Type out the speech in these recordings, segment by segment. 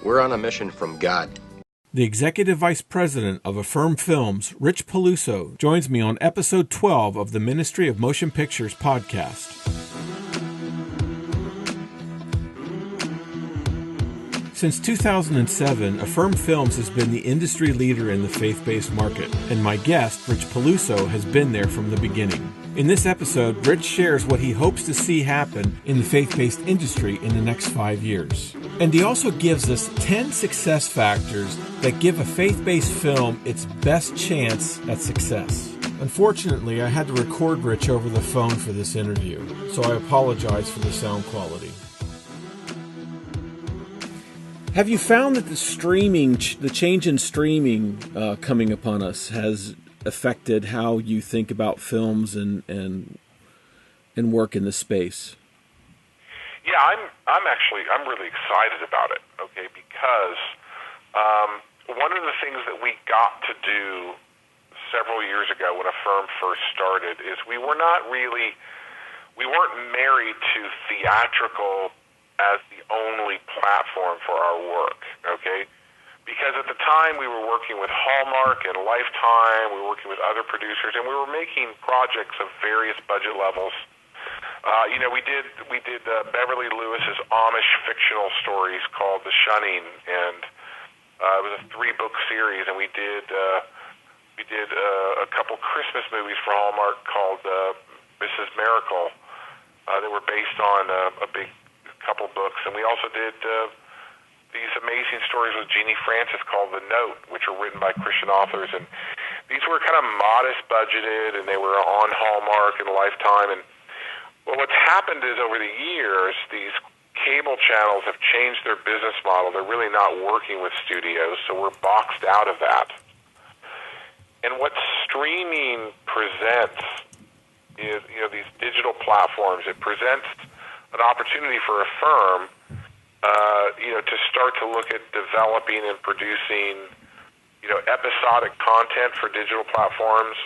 We're on a mission from God. The Executive Vice President of Affirm Films, Rich Peluso, joins me on episode 12 of the Ministry of Motion Pictures podcast. Since 2007, Affirm Films has been the industry leader in the faith-based market, and my guest, Rich Peluso, has been there from the beginning. In this episode, Rich shares what he hopes to see happen in the faith-based industry in the next 5 years. And he also gives us 10 success factors that give a faith-based film its best chance at success. Unfortunately, I had to record Rich over the phone for this interview, so I apologize for the sound quality. Have you found that the change in streaming coming upon us has affected how you think about films and work in this space? Yeah, I'm really excited about it. Okay, because one of the things that we got to do several years ago when Affirm first started is we weren't married to theatrical as the only platform for our work. Okay. Because at the time we were working with Hallmark and Lifetime, we were working with other producers, and we were making projects of various budget levels. We did Beverly Lewis's Amish fictional stories called The Shunning, and it was a 3-book series, and we did a couple Christmas movies for Hallmark called Mrs. Miracle that were based on a big couple books, and we also did these amazing stories with Jeannie Francis called The Note, which were written by Christian authors, and these were kind of modest budgeted, and they were on Hallmark and Lifetime. And well, what's happened is over the years, these cable channels have changed their business model. They're really not working with studios, so we're boxed out of that. And what streaming presents is, these digital platforms. It presents an opportunity for a firm to start to look at developing and producing, episodic content for digital platforms,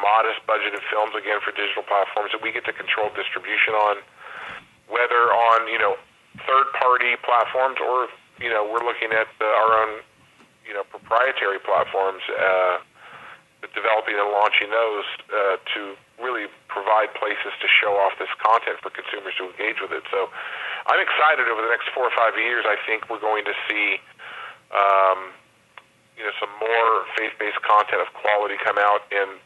modest budgeted films, again, for digital platforms that we get to control distribution on, whether on, third-party platforms or, we're looking at our own, proprietary platforms, developing and launching those to really provide places to show off this content for consumers to engage with it. So I'm excited over the next 4 or 5 years. I think we're going to see some more faith-based content of quality come out. And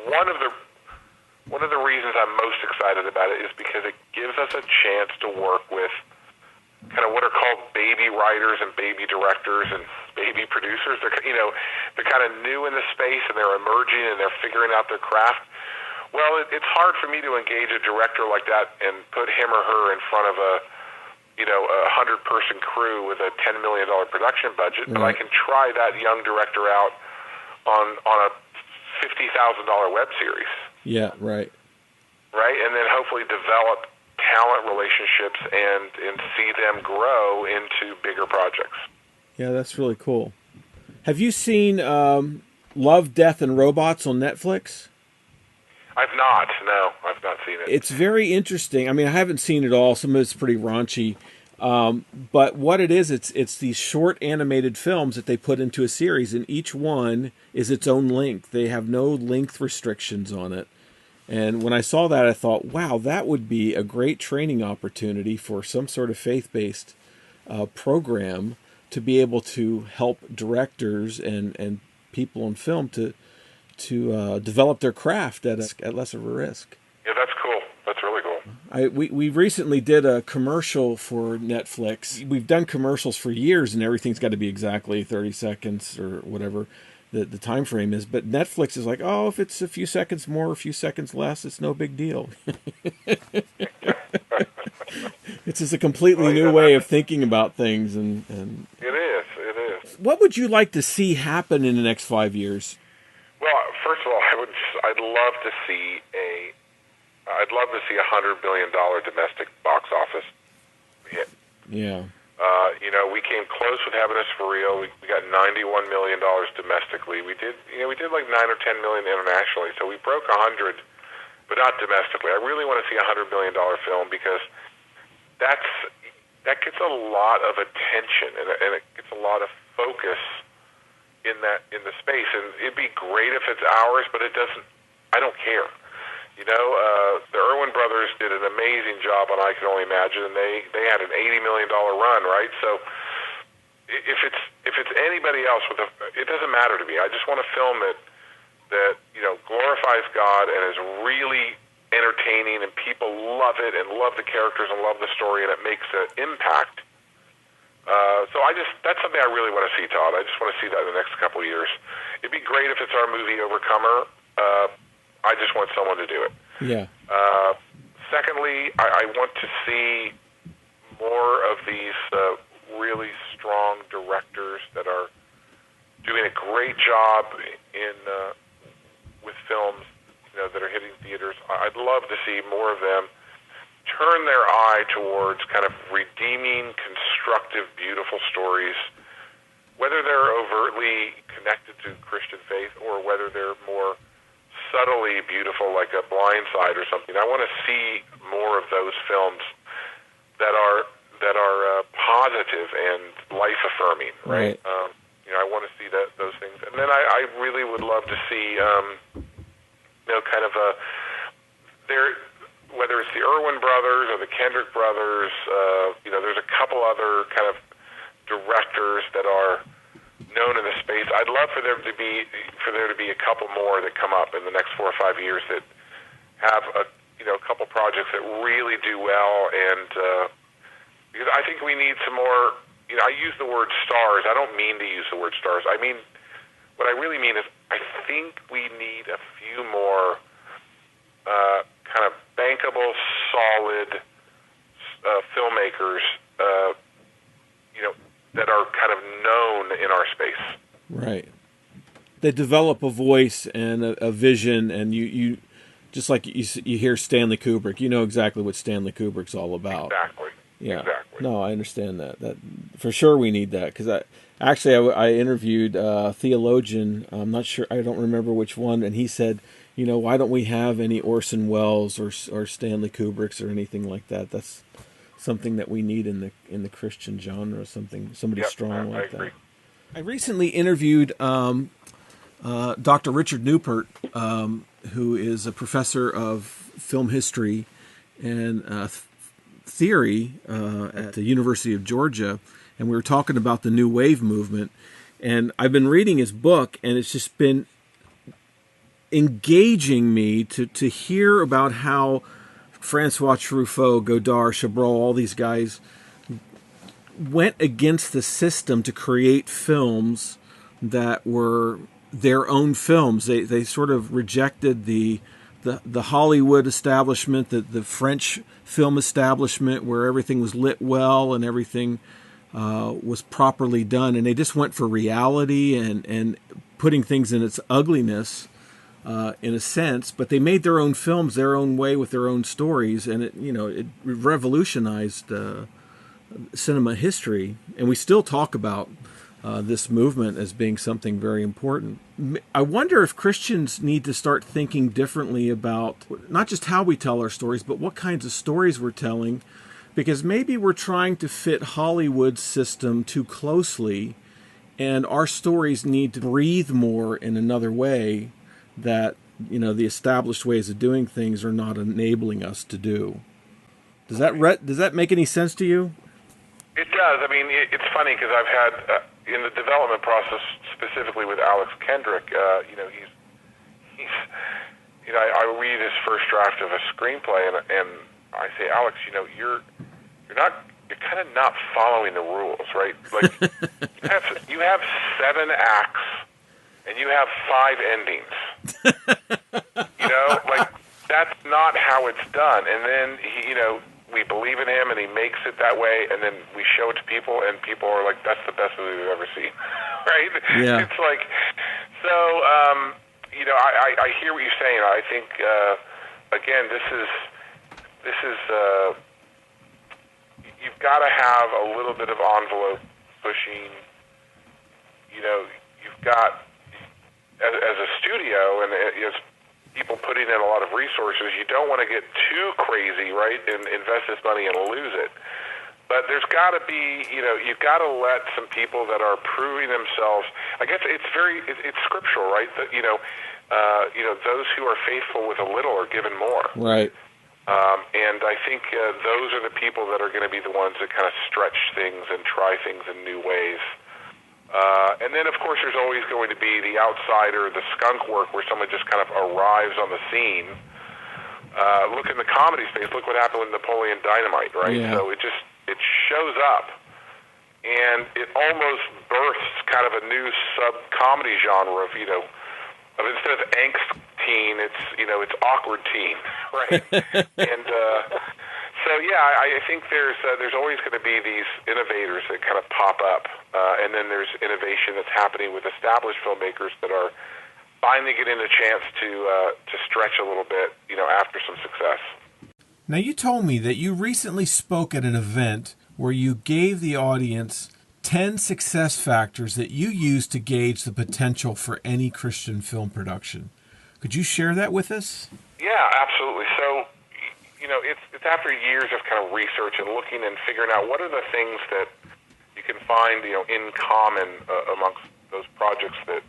one of the reasons I'm most excited about it is because it gives us a chance to work with kind of what are called baby writers and baby directors and baby producers. They're kind of new in the space, and they're emerging, and they're figuring out their craft. Well, it's hard for me to engage a director like that and put him or her in front of a 100-person crew with a $10 million production budget, but I can try that young director out on a $50,000 web series. Yeah, right. Right, and then hopefully develop talent relationships and see them grow into bigger projects. Yeah, that's really cool. Have you seen Love, Death, and Robots on Netflix? I've not. No, I've not seen it. It's very interesting. I mean, I haven't seen it all. Some of it's pretty raunchy. But what it is, it's these short animated films that they put into a series, and each one is its own length. They have no length restrictions on it. And when I saw that, I thought, wow, that would be a great training opportunity for some sort of faith-based program to be able to help directors and people in film to develop their craft at less of a risk. Yeah, that's cool. That's really cool. We recently did a commercial for Netflix. We've done commercials for years, and everything's got to be exactly 30 seconds or whatever the time frame is. But Netflix is like, oh, if it's a few seconds more, a few seconds less, it's no big deal. It's just a completely new way of thinking about things. And It is. What would you like to see happen in the next 5 years? Well, first of all, I'd love to see $100 billion domestic box office hit. Yeah. We came close with Having Us For Real. We got $91 million domestically. We did like 9 or 10 million internationally. So we broke 100, but not domestically. I really want to see $100 billion film because that's that gets a lot of attention, and it gets a lot of focus in the space. And it'd be great if it's ours, but it doesn't. I don't care. The Irwin brothers did an amazing job on I Can Only Imagine, and they had an $80 million run, right? So if it's anybody else it doesn't matter to me. I just want a film that glorifies God and is really entertaining, and people love it and love the characters and love the story, and it makes an impact. So that's something I really want to see, Todd. I just want to see that in the next couple of years. It'd be great if it's our movie Overcomer. I just want someone to do it. Yeah. Secondly, I want to see more of these really strong directors that are doing a great job with films that are hitting theaters. I'd love to see more of them turn their eye towards kind of redeeming, constructive, beautiful stories, whether they're overtly connected to Christian faith or whether they're more subtly beautiful, like a Blind Side or something. I want to see more of those films that are positive and life affirming, right? I want to see those things, and then I really would love to see, kind of whether it's the Irwin brothers or the Kendrick brothers. There's a couple other kind of directors that are known in the space. I'd love for there to be a couple more that come up in the next 4 or 5 years that have a couple projects that really do well, and because I think we need some more. I use the word stars. I don't mean to use the word stars. I mean, what I really mean is I think we need a few more kind of bankable, solid filmmakers, that are kind of known in our space. Right. They develop a voice and a vision, and you just like you hear Stanley Kubrick, you know exactly what Stanley Kubrick's all about. Exactly. Yeah. Exactly. No, I understand that. That for sure we need that, because I interviewed a theologian. I'm not sure. I don't remember which one, and he said, why don't we have any Orson Welles or Stanley Kubricks or anything like that? That's something that we need in the Christian genre. Somebody strong like that. I recently interviewed Dr. Richard Newport, who is a professor of film history and theory at the University of Georgia, and we were talking about the New Wave movement. And I've been reading his book, and it's just been engaging me to hear about how Francois Truffaut, Godard, Chabrol, all these guys went against the system to create films that were their own films. They sort of rejected the Hollywood establishment, the French film establishment, where everything was lit well and everything was properly done, and they just went for reality and putting things in its ugliness, in a sense. But they made their own films their own way with their own stories, and it revolutionized cinema history. And we still talk about this movement as being something very important. I wonder if Christians need to start thinking differently about not just how we tell our stories, but what kinds of stories we're telling, because maybe we're trying to fit Hollywood's system too closely, and our stories need to breathe more in another way that the established ways of doing things are not enabling us to do. Does that make any sense to you? It does. I mean, it's funny because I've had in the development process, specifically with Alex Kendrick, he's I read his first draft of a screenplay, and I say, Alex, you're kind of not following the rules, right? Like you have 7 acts and you have 5 endings. Like that's not how it's done. And then we believe in him, and he makes it that way, and then we show it to people, and people are like, that's the best movie we've ever seen, right? Yeah. It's like, so, I hear what you're saying. I think, again, this is you've got to have a little bit of envelope pushing. You've got, as a studio, and as people putting in a lot of resources, you don't want to get too crazy, right, and invest this money and lose it. But there's got to be, you've got to let some people that are proving themselves. I guess it's scriptural, right? That those who are faithful with a little are given more. Right. And I think those are the people that are going to be the ones that kind of stretch things and try things in new ways. And then, of course, there's always going to be the outsider, the skunk work, where someone just kind of arrives on the scene. Look in the comedy space. Look what happened with Napoleon Dynamite, right? Yeah. So it shows up, and it almost births kind of a new sub-comedy genre of instead of angst teen, it's awkward teen, right? And so yeah, I think there's always going to be these innovators that kind of pop up, and then there's innovation that's happening with established filmmakers that are finally getting a chance to stretch a little bit, after some success. Now, you told me that you recently spoke at an event where you gave the audience 10 success factors that you use to gauge the potential for any Christian film production. Could you share that with us? Yeah, absolutely. So, it's after years of kind of research and looking and figuring out what are the things that you can find, in common amongst those projects that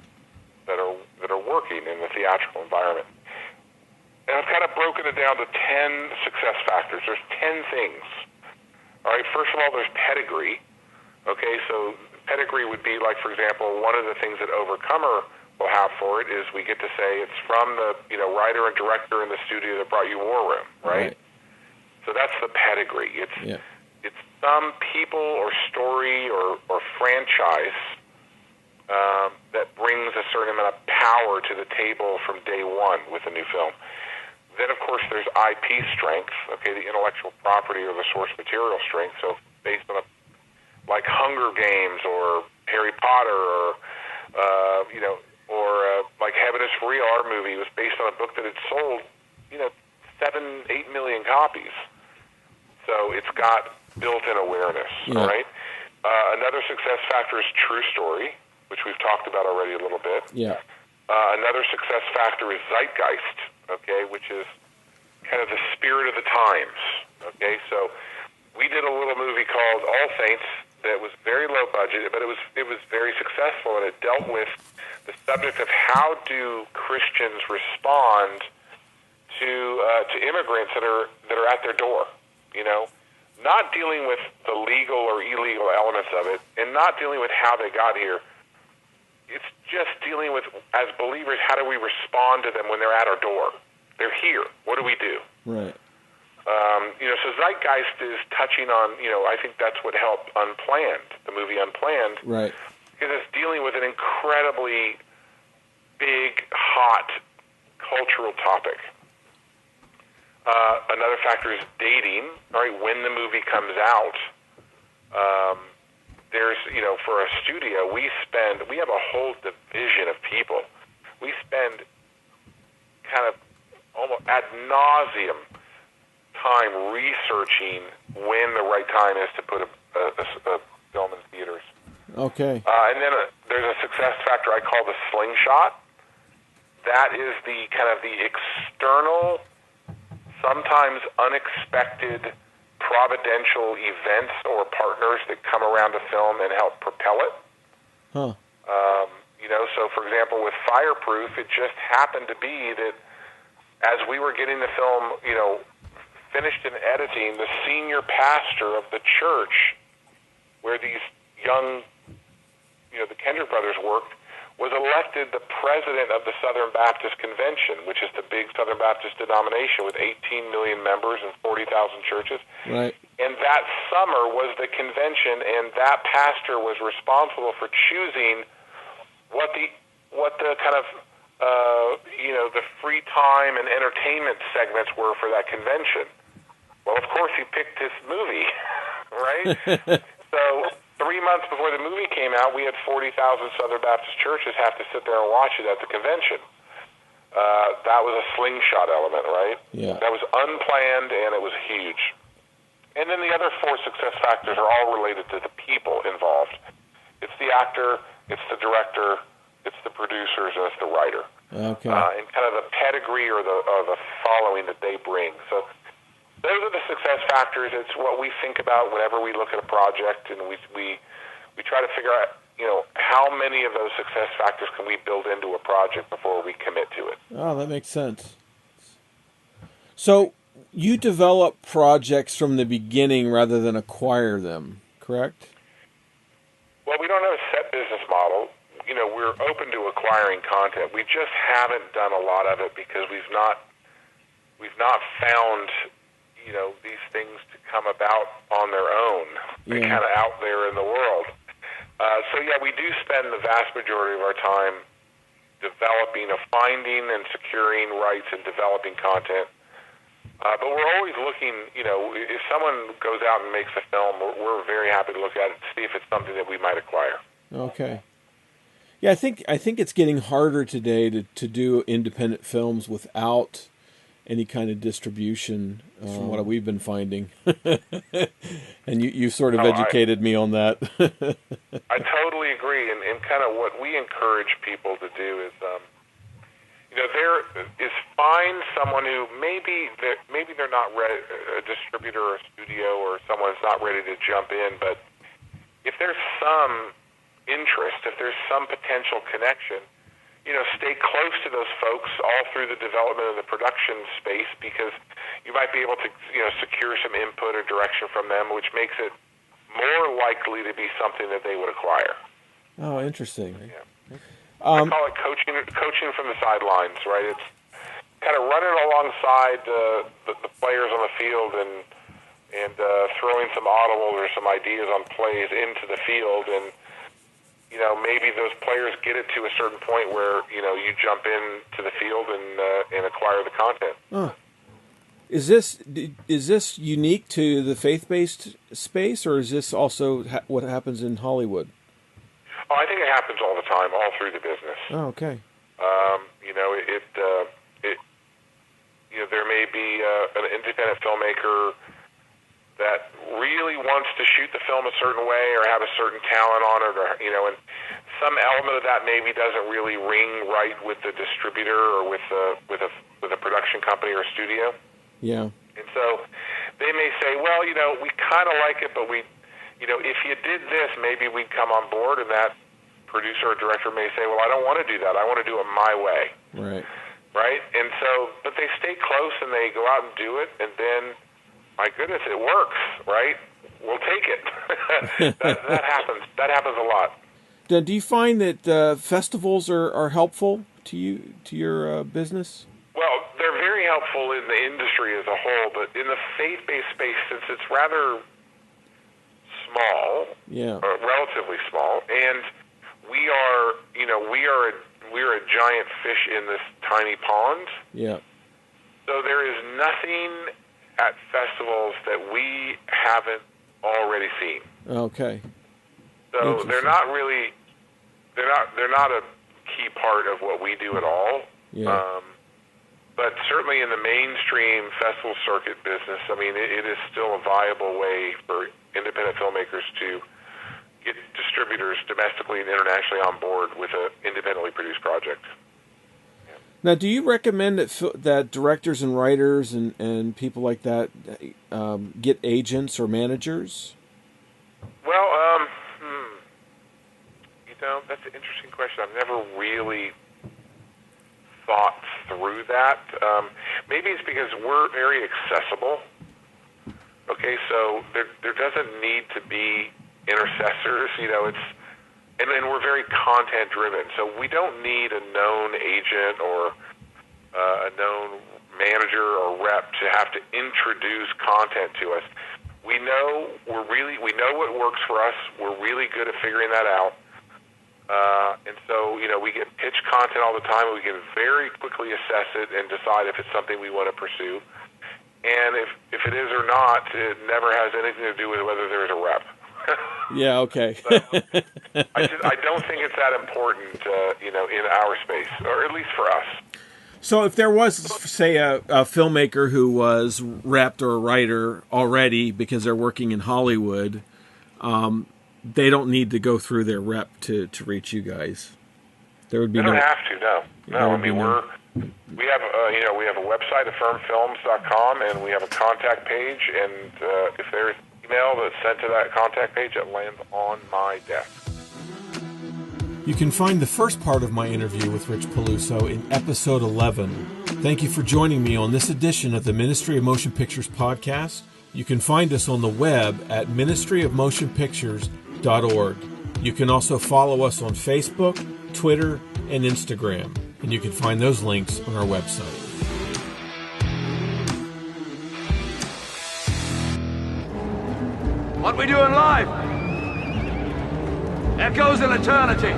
are working in the theatrical environment. And I've kind of broken it down to 10 success factors. There's 10 things. All right, first of all, there's pedigree. Okay, so pedigree would be like, for example, one of the things that Overcomer will have for it is we get to say it's from the writer and director in the studio that brought you War Room, right? So that's the pedigree. It's some people or story or franchise that brings a certain amount of power to the table from day one with a new film. Then, of course, there's IP strength, okay, the intellectual property or the source material strength. So based on like Hunger Games or Harry Potter or like Heaven is Real, our movie was based on a book that had sold, 7-8 million copies. So it's got built-in awareness, all right? Another success factor is true story, which we've talked about already a little bit. Yeah. Another success factor is zeitgeist, okay, which is kind of the spirit of the times, okay? So we did a little movie called All Saints that was very low budget, but it was very successful, and it dealt with the subject of how do Christians respond to immigrants that are at their door, not dealing with the legal or illegal elements of it, and not dealing with how they got here. It's just dealing with, as believers, how do we respond to them when they're at our door? They're here. What do we do? Right. So Zeitgeist is touching on, I think that's what helped Unplanned, the movie Unplanned. Right. Because it's dealing with an incredibly big, hot cultural topic. Another factor is dating, right? When the movie comes out, there's, for a studio, we have a whole division of people. We spend kind of almost ad nauseum time researching when the right time is to put a film in theaters. Okay. And then there's a success factor I call the slingshot. That is the kind of the external, sometimes unexpected, providential events or partners that come around a film and help propel it. Huh. So for example, with Fireproof, it just happened to be that as we were getting the film, finished in editing, the senior pastor of the church where these young, the Kendrick brothers worked, was elected the president of the Southern Baptist Convention, which is the big Southern Baptist denomination with 18 million members and 40,000 churches. Right. And that summer was the convention, and that pastor was responsible for choosing what the kind of the free time and entertainment segments were for that convention. Well, of course, he picked this movie, right? So 3 months before the movie came out, we had 40,000 Southern Baptist churches have to sit there and watch it at the convention. That was a slingshot element, right? Yeah. That was unplanned, and it was huge. And then the other 4 success factors are all related to the people involved. It's the actor, it's the director, it's the producers, and it's the writer. Okay. And kind of the pedigree or the following that they bring. So those are the success factors. It's what we think about whenever we look at a project, and we try to figure out, how many of those success factors can we build into a project before we commit to it. Oh, that makes sense. So you develop projects from the beginning rather than acquire them, correct? Well, we don't have a set business model. We're open to acquiring content. We just haven't done a lot of it because we've not found, these things to come about on their own. They're kind of out there in the world. We do spend the vast majority of our time finding and securing rights and developing content. But we're always looking, if someone goes out and makes a film, we're very happy to look at it to see if it's something that we might acquire. Okay. Yeah, I think it's getting harder today to do independent films without any kind of distribution, from what we've been finding. And you sort of educated me on that. I totally agree, and kind of what we encourage people to do is, find someone who maybe they're not ready, a distributor or a studio or someone's not ready to jump in, but if there's some interest, if there's some potential connection, stay close to those folks all through the development of the production space, because you might be able to, secure some input or direction from them, which makes it more likely to be something that they would acquire. Oh, interesting. Yeah. I call it coaching from the sidelines, right? It's kind of running alongside the players on the field and throwing some audibles or some ideas on plays into the field, and maybe those players get it to a certain point where you jump into the field and acquire the content. Huh. Is this unique to the faith-based space, or is this also what happens in Hollywood? Oh, I think it happens all the time, all through the business. Oh, okay. There may be an independent filmmaker that really wants to shoot the film a certain way or have a certain talent on it, or and some element of that maybe doesn't really ring right with the distributor or with a production company or studio. Yeah. And so they may say, well, we kind of like it, but we, if you did this, maybe we'd come on board. And that producer or director may say, well, I don't want to do that. I want to do it my way. Right. Right? And so, but they stay close and they go out and do it, and then, my goodness, it works, right? We'll take it. that happens. That happens a lot. Do you find that festivals are helpful to your business? Well, they're very helpful in the industry as a whole, but in the faith-based space, since it's rather small, or relatively small, and we're a giant fish in this tiny pond. Yeah. So there is nothing at festivals that we haven't already seen. Okay. So they're not a key part of what we do at all. Yeah. But certainly in the mainstream festival circuit business, I mean, it is still a viable way for independent filmmakers to get distributors domestically and internationally on board with an independently produced project. Yeah. Now, do you recommend that directors and writers and people like that get agents or managers? Well, that's an interesting question. I've never really thought through that. Maybe it's because we're very accessible. Okay, so there doesn't need to be intercessors. And then we're very content driven. So we don't need a known agent or a known manager or rep to have to introduce content to us. We know what works for us. We're really good at figuring that out. And so, we get pitched content all the time, and we can very quickly assess it and decide if it's something we want to pursue. And if it is or not, it never has anything to do with whether there's a rep. Yeah, okay. So, I don't think it's that important, in our space, or at least for us. So if there was, say, a filmmaker who was repped or a writer already because they're working in Hollywood, they don't need to go through their rep to reach you guys. There would be They don't no. have to. No. There No. I would be mean, no- we have we have a website, affirmfilms.com, and we have a contact page. And if there's email that's sent to that contact page, it lands on my desk. You can find the first part of my interview with Rich Peluso in episode 11. Thank you for joining me on this edition of the Ministry of Motion Pictures podcast. You can find us on the web at ministryofmotionpictures.org. You can also follow us on Facebook, Twitter, and Instagram, and you can find those links on our website. What we do in life echoes in eternity.